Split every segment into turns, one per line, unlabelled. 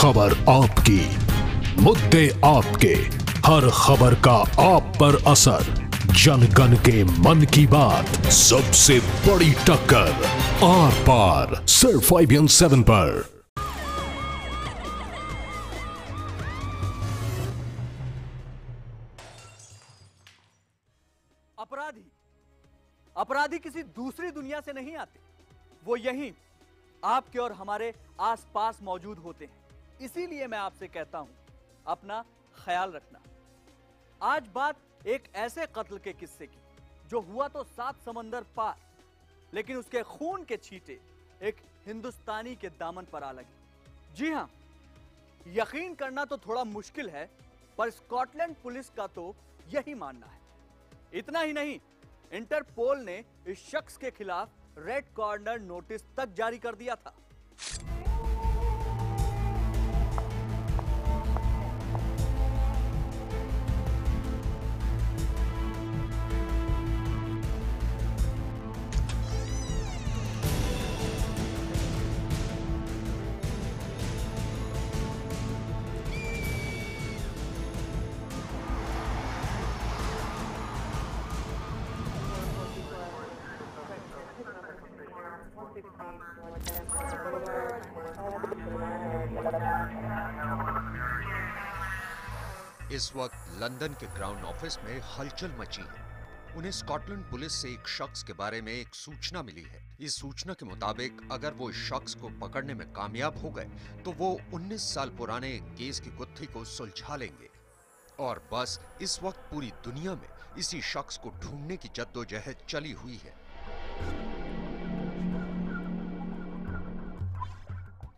खबर आपकी, मुद्दे आपके, हर खबर का आप पर असर, जन गण के मन की बात, सबसे बड़ी टक्कर, आर पार सिर्फ IBN7 पर।
अपराधी किसी दूसरी दुनिया से नहीं आते, वो यहीं आपके और हमारे आसपास मौजूद होते हैं। इसीलिए मैं आपसे कहता हूं, अपना ख्याल रखना। आज बात एक ऐसे कत्ल के किस्से की जो हुआ तो 7 समंदर पार, लेकिन उसके खून के छींटे एक हिंदुस्तानी के दामन पर आ लगे। जी हां, यकीन करना तो थोड़ा मुश्किल है, पर स्कॉटलैंड पुलिस का तो यही मानना है। इतना ही नहीं, इंटरपोल ने इस शख्स के खिलाफ रेड कॉर्नर नोटिस तक जारी कर दिया था।
इस वक्त लंदन के क्राउन ऑफिस में हलचल मची है। उन्हें स्कॉटलैंड पुलिस से एक शख्स के बारे में एक सूचना मिली है। इस सूचना के मुताबिक अगर वो इस शख्स को पकड़ने में कामयाब हो गए तो वो 19 साल पुराने एक केस की गुत्थी को सुलझा लेंगे। और बस इस वक्त पूरी दुनिया में इसी शख्स को ढूंढने की जद्दोजहद चली हुई है।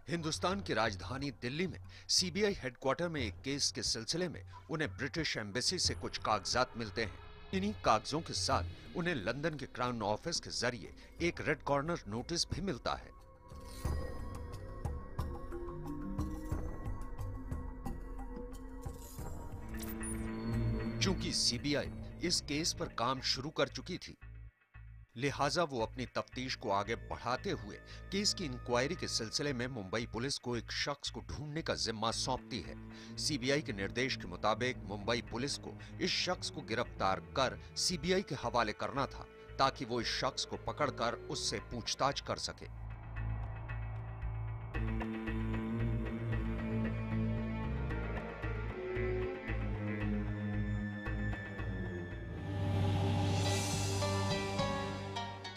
हिंदुस्तान की राजधानी दिल्ली में सीबीआई हेडक्वार्टर में एक केस के सिलसिले में उन्हें ब्रिटिश एम्बेसी से कुछ कागजात मिलते हैं। इन्हीं कागजों के साथ उन्हें लंदन के क्राउन ऑफिस के जरिए एक रेड कॉर्नर नोटिस भी मिलता है। चूंकि सीबीआई इस केस पर काम शुरू कर चुकी थी, लिहाजा वो अपनी तफ्तीश को आगे बढ़ाते हुए केस की इंक्वायरी के सिलसिले में मुंबई पुलिस को एक शख्स को ढूंढने का जिम्मा सौंपती है। सीबीआई के निर्देश के मुताबिक मुंबई पुलिस को इस शख्स को गिरफ्तार कर सीबीआई के हवाले करना था, ताकि वो इस शख्स को पकड़कर उससे पूछताछ कर सके।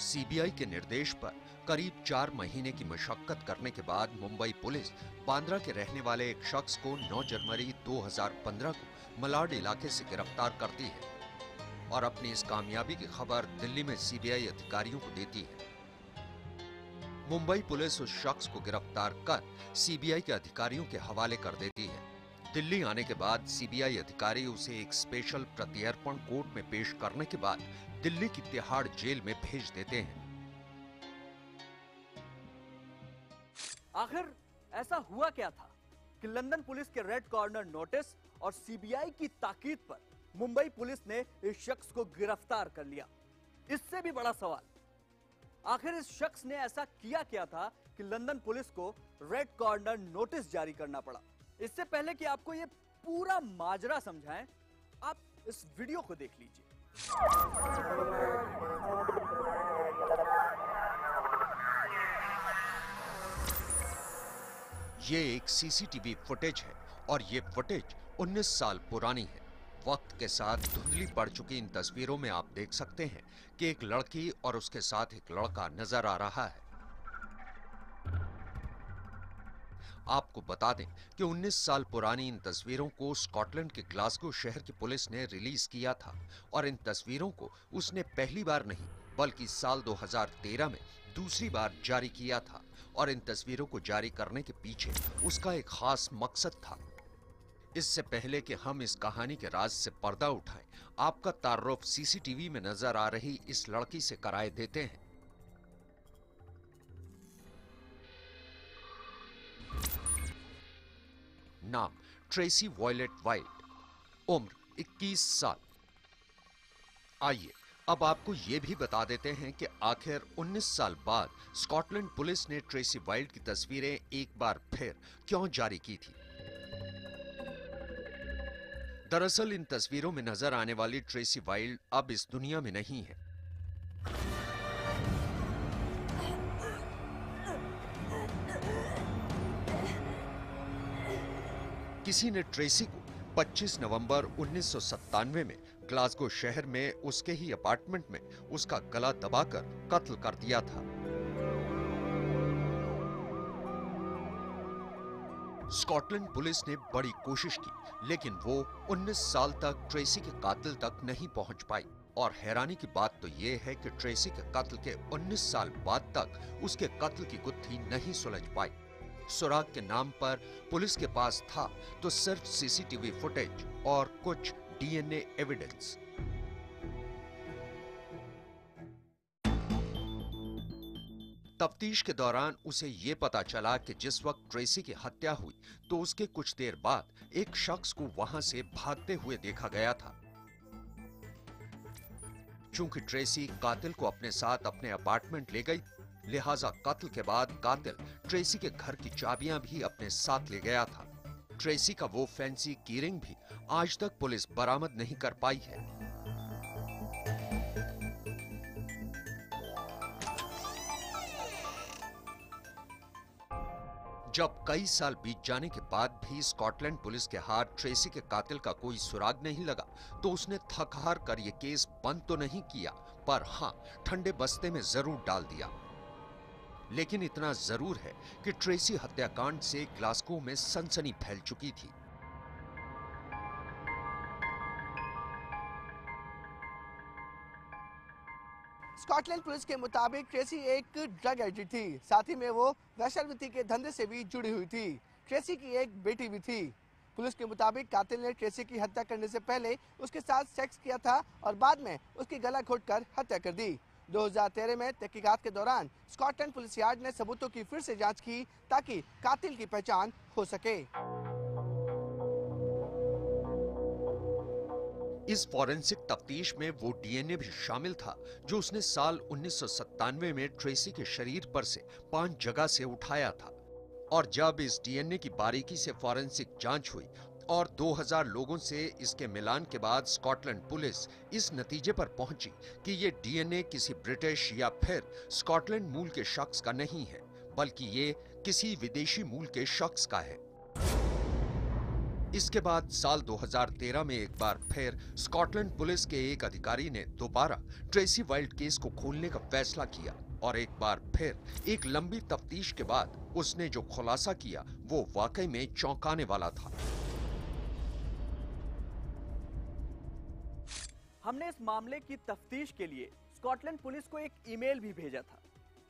सीबीआई के निर्देश पर करीब 4 महीने की मशक्कत करने के बाद मुंबई पुलिस बांद्रा के रहने वाले एक शख्स को 9 जनवरी 2015 को मलाड इलाके से गिरफ्तार करती है और अपनी इस कामयाबी की खबर दिल्ली में सीबीआई अधिकारियों को देती है। मुंबई पुलिस उस शख्स को गिरफ्तार कर सीबीआई के अधिकारियों के हवाले कर देती है। दिल्ली आने के बाद सीबीआई अधिकारी उसे एक स्पेशल प्रत्यर्पण कोर्ट में पेश करने के बाद दिल्ली की तिहाड़ जेल में भेज देते हैं।
आखिर ऐसा हुआ क्या था कि लंदन पुलिस के रेड कॉर्नर नोटिस और सीबीआई की ताकीद पर मुंबई पुलिस ने इस शख्स को गिरफ्तार कर लिया? इससे भी बड़ा सवाल, आखिर इस शख्स ने ऐसा किया क्या था कि लंदन पुलिस को रेड कॉर्नर नोटिस जारी करना पड़ा? इससे पहले कि आपको यह पूरा माजरा समझाएं, आप इस वीडियो को देख लीजिए।
ये एक सीसीटीवी फुटेज है और ये फुटेज 19 साल पुरानी है। वक्त के साथ धुंधली पड़ चुकी इन तस्वीरों में आप देख सकते हैं कि एक लड़की और उसके साथ एक लड़का नजर आ रहा है। आपको बता दें कि 19 साल पुरानी इन तस्वीरों को स्कॉटलैंड के ग्लासगो शहर की पुलिस ने रिलीज किया था और इन तस्वीरों को उसने पहली बार नहीं बल्कि साल 2013 में दूसरी बार जारी किया था। और इन तस्वीरों को जारी करने के पीछे उसका एक खास मकसद था। इससे पहले कि हम इस कहानी के राज से पर्दा उठाएं, आपका तारुफ सीसीटीवी में नजर आ रही इस लड़की से कराए देते हैं। नाम ट्रेसी वॉयलेट वाइट, उम्र 21 साल। आइए अब आपको ये भी बता देते हैं कि आखिर 19 साल बाद स्कॉटलैंड पुलिस ने ट्रेसी वाइल्ड की तस्वीरें एक बार फिर क्यों जारी की थी। दरअसल इन तस्वीरों में नजर आने वाली ट्रेसी वाइल्ड अब इस दुनिया में नहीं है। किसी ने ट्रेसी को 25 नवंबर 1997 में ग्लासगो शहर में उसके ही अपार्टमेंट में उसका गला दबाकर कत्ल कर दिया था। स्कॉटलैंड पुलिस ने बड़ी कोशिश की, लेकिन वो 19 साल तक ट्रेसी के कातिल तक नहीं पहुंच पाई। और हैरानी की बात तो ये है कि ट्रेसी के कत्ल के 19 साल बाद तक उसके कत्ल की गुत्थी नहीं सुलझ पाई। सुराग के नाम पर पुलिस के पास था तो सिर्फ सीसीटीवी फुटेज और कुछ डीएनए एविडेंस। तफ्तीश के दौरान उसे ये पता चला कि जिस वक्त ट्रेसी की हत्या हुई तो उसके कुछ देर बाद एक शख्स को वहां से भागते हुए देखा गया था। चूंकि ट्रेसी कातिल को अपने साथ अपने अपार्टमेंट ले गई, लिहाजा कत्ल के बाद कातिल ट्रेसी के घर की चाबियां भी अपने साथ ले गया था। ट्रेसी का वो फैंसी कीरिंग भी आज तक पुलिस बरामद नहीं कर पाई है। जब कई साल बीत जाने के बाद भी स्कॉटलैंड पुलिस के हाथ ट्रेसी के कातिल का कोई सुराग नहीं लगा, तो उसने थक हार कर यह केस बंद तो नहीं किया, पर हां, ठंडे बस्ते में जरूर डाल दिया। लेकिन इतना जरूर है कि ट्रेसी हत्याकांड से ग्लासगो में सनसनी फैल चुकी थी।
स्कॉटलैंड पुलिस के मुताबिक ट्रेसी एक ड्रग एडिक्ट थी, साथ ही में वो वेश्यावृत्ति के धंधे से भी जुड़ी हुई थी। ट्रेसी की एक बेटी भी थी। पुलिस के मुताबिक कातिल ने ट्रेसी की हत्या करने से पहले उसके साथ सेक्स किया था और बाद में उसकी गला घोंटकर हत्या कर दी। 2013 में तहकीकात के दौरान स्कॉटलैंड पुलिस यार्ड ने सबूतों की फिर से जांच की ताकि कातिल की पहचान हो सके।
इस फॉरेंसिक तफ्तीश में वो डीएनए भी शामिल था जो उसने साल 1997 में ट्रेसी के शरीर पर से 5 जगह से उठाया था। और जब इस डीएनए की बारीकी से फॉरेंसिक जांच हुई और 2000 लोगों से इसके मिलान के बाद स्कॉटलैंड पुलिस इस नतीजे पर पहुंची कि ये डीएनए किसी ब्रिटिश या फिर स्कॉटलैंड मूल के शख्स का नहीं है, बल्कि ये किसी विदेशी मूल के शख्स का है। इसके बाद साल 2013 में एक बार फिर स्कॉटलैंड पुलिस के एक अधिकारी ने दोबारा ट्रेसी वाइल्ड केस को खोलने का फैसला किया और एक बार फिर एक लंबी तफ्तीश के बाद उसने जो खुलासा किया वो वाकई में चौंकाने वाला था।
हमने इस मामले की तफ्तीश के लिए स्कॉटलैंड पुलिस को एक ईमेल भी भेजा था,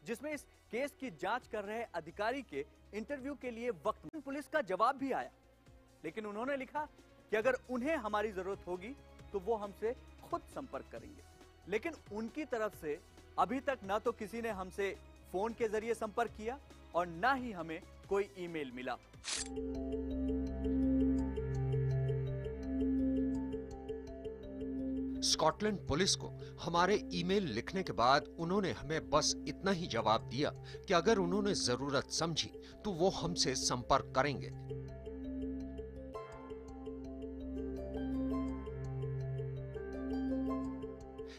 जिसमें इस केस की जांच कर रहे अधिकारी के इंटरव्यू के लिए वक्त पुलिस का जवाब भी आया, लेकिन उन्होंने लिखा कि अगर उन्हें हमारी जरूरत होगी तो वो हमसे खुद संपर्क करेंगे। लेकिन उनकी तरफ से अभी तक ना तो किसी ने हमसे फोन के जरिए संपर्क किया और ना ही हमें कोई ईमेल मिला।
स्कॉटलैंड पुलिस को हमारे ईमेल लिखने के बाद उन्होंने हमें बस इतना ही जवाब दिया कि अगर उन्होंने जरूरत समझी तो वो हमसे संपर्क करेंगे।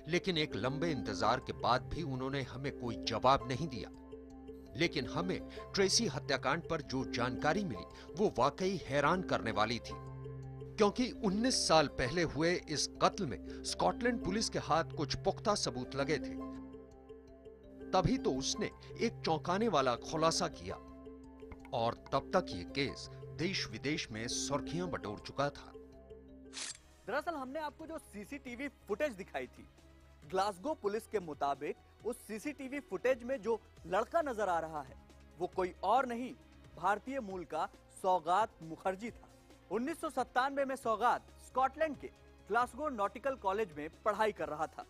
लेकिन एक लंबे इंतजार के बाद भी उन्होंने हमें कोई जवाब नहीं दिया। लेकिन हमें ट्रेसी हत्याकांड पर जो जानकारी मिली वो वाकई हैरान करने वाली थी, क्योंकि 19 साल पहले हुए इस कत्ल में स्कॉटलैंड पुलिस के हाथ कुछ पुख्ता सबूत लगे थे। तभी तो उसने एक चौंकाने वाला खुलासा किया और तब तक ये केस देश विदेश में सुर्खियां बटोर चुका था।
दरअसल हमने आपको जो सीसीटीवी फुटेज दिखाई थी, ग्लासगो पुलिस के मुताबिक उस सीसीटीवी फुटेज में जो लड़का नजर आ रहा है वो कोई और नहीं, भारतीय मूल का सौगात मुखर्जी था। 1997 में सौगात स्कॉटलैंड के ग्लासगो नॉटिकल कॉलेज में पढ़ाई कर रहा था।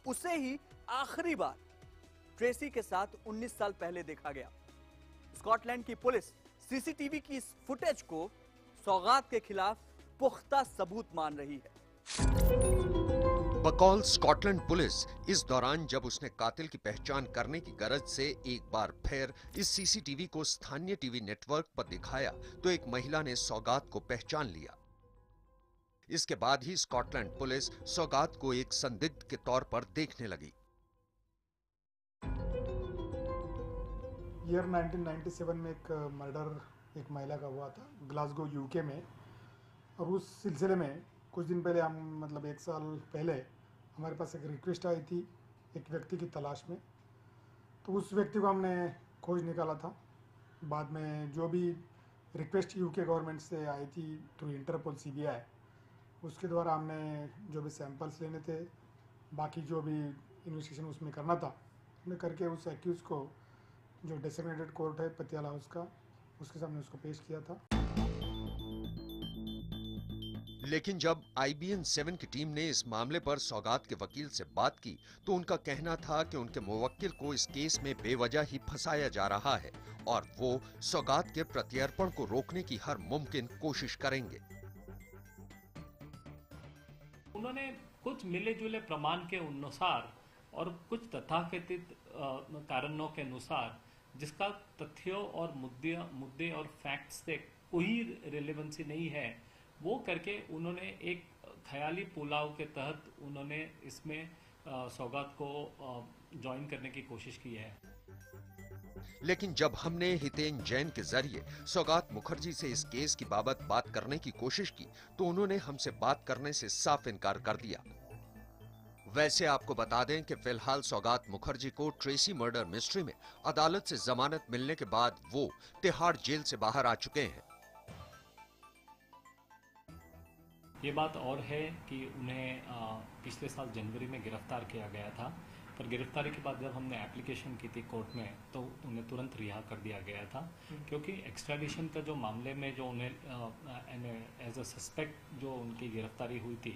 उसे ही आखिरी बार ट्रेसी के साथ 19 साल पहले देखा गया। स्कॉटलैंड की पुलिस सीसीटीवी की इस फुटेज को सौगात के खिलाफ पुख्ता सबूत मान रही है।
बकौल स्कॉटलैंड पुलिस, इस दौरान जब उसने कातिल की पहचान करने की गरज से एक बार फिर इस सीसीटीवी को स्थानीय टीवी नेटवर्क पर दिखाया तो एक महिला ने सौगात को पहचान लिया। इसके बाद ही स्कॉटलैंड पुलिस सौगात को एक संदिग्ध के तौर पर देखने लगी।
ईयर 1997 में एक मर्डर एक महिला का हुआ था ग्लासगो यूके में, और उस सिलसिले में कुछ दिन पहले हम मतलब 1 साल पहले हमारे पास एक रिक्वेस्ट आई थी एक व्यक्ति की तलाश में। तो उस व्यक्ति को हमने खोज निकाला था। बाद में जो भी रिक्वेस्ट यूके गवर्नमेंट से आई थी थ्रू इंटरपोल सीबीआई, उसके द्वारा हमने जो भी सैंपल्स लेने थे, बाकी जो भी इन्वेस्टिगेशन उसमें करना था, हमने करके उस एक्यूज को जो डेसिग्नेटेड कोर्ट है पटियाला हाउस का, उसके सामने उसको पेश किया था।
लेकिन जब IBN 7 की टीम ने इस मामले पर सौगात के वकील से बात की तो उनका कहना था कि उनके मुवक्किल को इस केस में बेवजह ही फंसाया जा रहा है और वो सौगात के प्रत्यर्पण को रोकने की हर मुमकिन कोशिश करेंगे।
उन्होंने कुछ मिले जुले प्रमाण के अनुसार और कुछ तथाकथित कारणों के अनुसार, जिसका तथ्यों और मुद्दे और फैक्ट्स से कोई रिलेवेंसी नहीं है, वो करके उन्होंने एक ख्याली पुलाव के तहत उन्होंने इसमें सौगात को ज्वाइन करने की कोशिश की है।
लेकिन जब हमने हितेन जैन के जरिए सौगात मुखर्जी से इस केस की बाबत बात करने की कोशिश की तो उन्होंने हमसे बात करने से साफ इनकार कर दिया। वैसे आपको बता दें कि फिलहाल सौगात मुखर्जी को ट्रेसी मर्डर मिस्ट्री में अदालत से जमानत मिलने के बाद वो तिहाड़ जेल से बाहर आ चुके हैं।
ये बात और है कि उन्हें पिछले साल जनवरी में गिरफ्तार किया गया था, पर गिरफ्तारी के बाद जब हमने एप्लीकेशन की थी कोर्ट में तो उन्हें तुरंत रिहा कर दिया गया था, क्योंकि एक्स्ट्राडिशन का जो मामले में जो उन्हें एज अ सस्पेक्ट जो उनकी गिरफ्तारी हुई थी,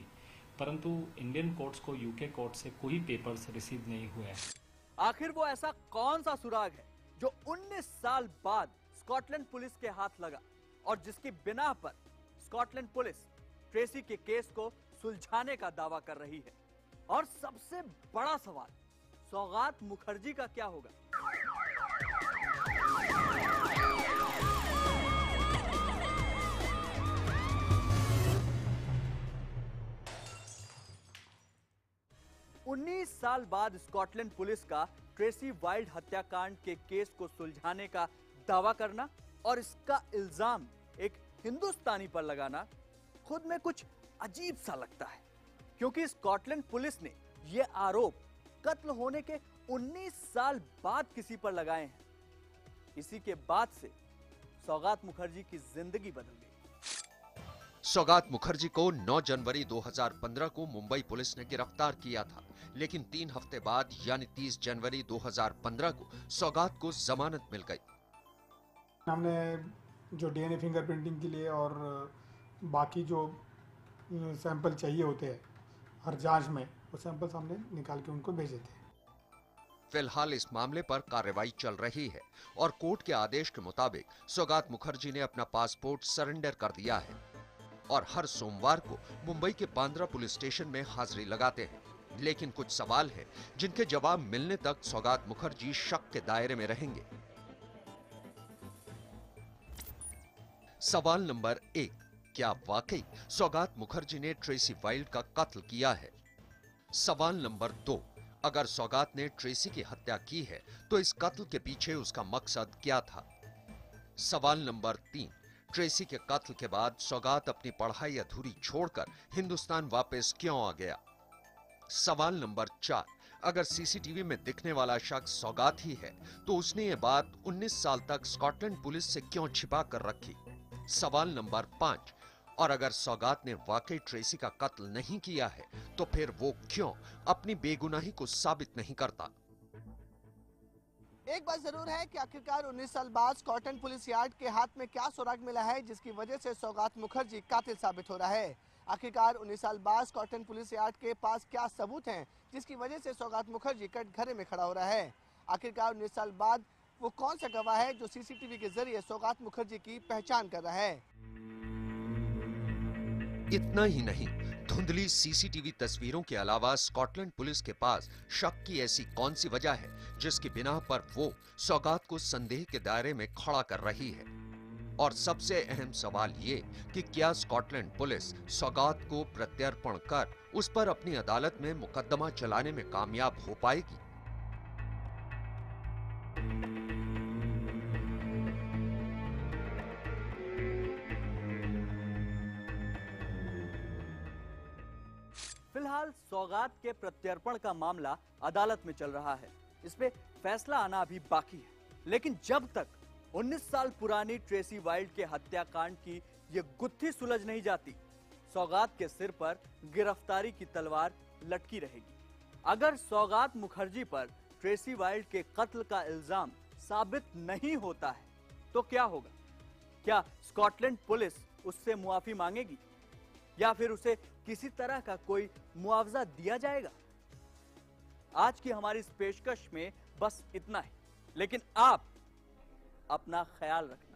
परंतु इंडियन कोर्ट्स को यूके कोर्ट से कोई पेपर्स रिसीव नहीं हुए।
आखिर वो ऐसा कौन सा सुराग है जो 19 साल बाद स्कॉटलैंड पुलिस के हाथ लगा और जिसकी बिना पर स्कॉटलैंड पुलिस ट्रेसी के केस को सुलझाने का दावा कर रही है? और सबसे बड़ा सवाल, सौगात मुखर्जी का क्या होगा? उन्नीस साल बाद स्कॉटलैंड पुलिस का ट्रेसी वाइल्ड हत्याकांड के केस को सुलझाने का दावा करना और इसका इल्जाम एक हिंदुस्तानी पर लगाना खुद में कुछ अजीब सा लगता है, क्योंकि स्कॉटलैंड पुलिस ने यह आरोप कत्ल होने के 19 साल बाद किसी पर लगाए हैं। इसी के बाद से सौगात मुखर्जी की जिंदगी बदल गई।
सौगात मुखर्जी को 9 जनवरी 2015 को मुंबई पुलिस ने गिरफ्तार किया था, लेकिन 3 हफ्ते बाद यानी 30 जनवरी 2015 को सौगात को जमानत मिल गई।
हमने जो DNA फिंगरप्रिंटिंग के लिए और बाकी जो सैंपल चाहिए होते हैं हर जांच में, वो सैंपल्स हमने निकाल के उनको भेजे थे।
फिलहाल इस मामले पर कार्रवाई चल रही है और कोर्ट के आदेश के मुताबिक सौगात मुखर्जी ने अपना पासपोर्ट सरेंडर कर दिया है और हर सोमवार को मुंबई के बांद्रा पुलिस स्टेशन में हाजिरी लगाते हैं। लेकिन कुछ सवाल हैं जिनके जवाब मिलने तक सौगात मुखर्जी शक के दायरे में रहेंगे। सवाल नंबर 1, क्या वाकई सौगात मुखर्जी ने ट्रेसी वाइल्ड का कत्ल किया है? सवाल नंबर 2, अगर सौगात ने ट्रेसी की हत्या की है तो इस कत्ल के पीछे उसका मकसद क्या था? सवाल नंबर 3, ट्रेसी के कत्ल के बाद सौगात अपनी पढ़ाई अधूरी छोड़कर हिंदुस्तान वापस क्यों आ गया? सवाल नंबर 4, अगर सीसीटीवी में दिखने वाला शख्स सौगात ही है तो उसने ये बात 19 साल तक स्कॉटलैंड पुलिस से क्यों छिपा कर रखी? सवाल नंबर 5, और अगर सौगात ने वाकई ट्रेसी का कत्ल नहीं किया है तो फिर वो क्यों अपनी बेगुनाही को साबित नहीं करता?
एक बात जरूर है कि आखिरकार 19 साल बाद स्कॉटलैंड पुलिस यार्ड के हाथ में क्या सुराग मिला है जिसकी वजह से सौगात मुखर्जी कातिल साबित हो रहा है। आखिरकार 19 साल बाद स्कॉटलैंड पुलिस यार्ड के पास क्या सबूत हैं जिसकी वजह से सौगात मुखर्जी कटघरे में खड़ा हो रहा है। आखिरकार 19 साल बाद वो कौन सा गवाह है जो सीसीटीवी के जरिए सौगात मुखर्जी की पहचान कर रहा है।
इतना ही नहीं, धुंधली सीसीटीवी तस्वीरों के अलावा स्कॉटलैंड पुलिस के पास शक की ऐसी कौन सी वजह है जिसकी बिना पर वो सौगात को संदेह के दायरे में खड़ा कर रही है। और सबसे अहम सवाल ये कि क्या स्कॉटलैंड पुलिस सौगात को प्रत्यर्पण कर उस पर अपनी अदालत में मुकदमा चलाने में कामयाब हो पाएगी।
फिलहाल सौगात के प्रत्यर्पण का मामला अदालत में चल रहा है। इस पे फैसला आना अभी बाकी है। लेकिन जब तक 19 साल पुरानी ट्रेसी वाइल्ड के हत्याकांड की ये गुत्थी सुलझ नहीं जाती, सौगात के सिर पर गिरफ्तारी की तलवार लटकी रहेगी। अगर सौगात मुखर्जी पर ट्रेसी वाइल्ड के कत्ल का इल्जाम साबित नहीं होता है तो क्या होगा? क्या स्कॉटलैंड पुलिस उससे मुआफी मांगेगी या फिर उसे किसी तरह का कोई मुआवजा दिया जाएगा? आज की हमारी इस पेशकश में बस इतना ही, लेकिन आप अपना ख्याल रखें।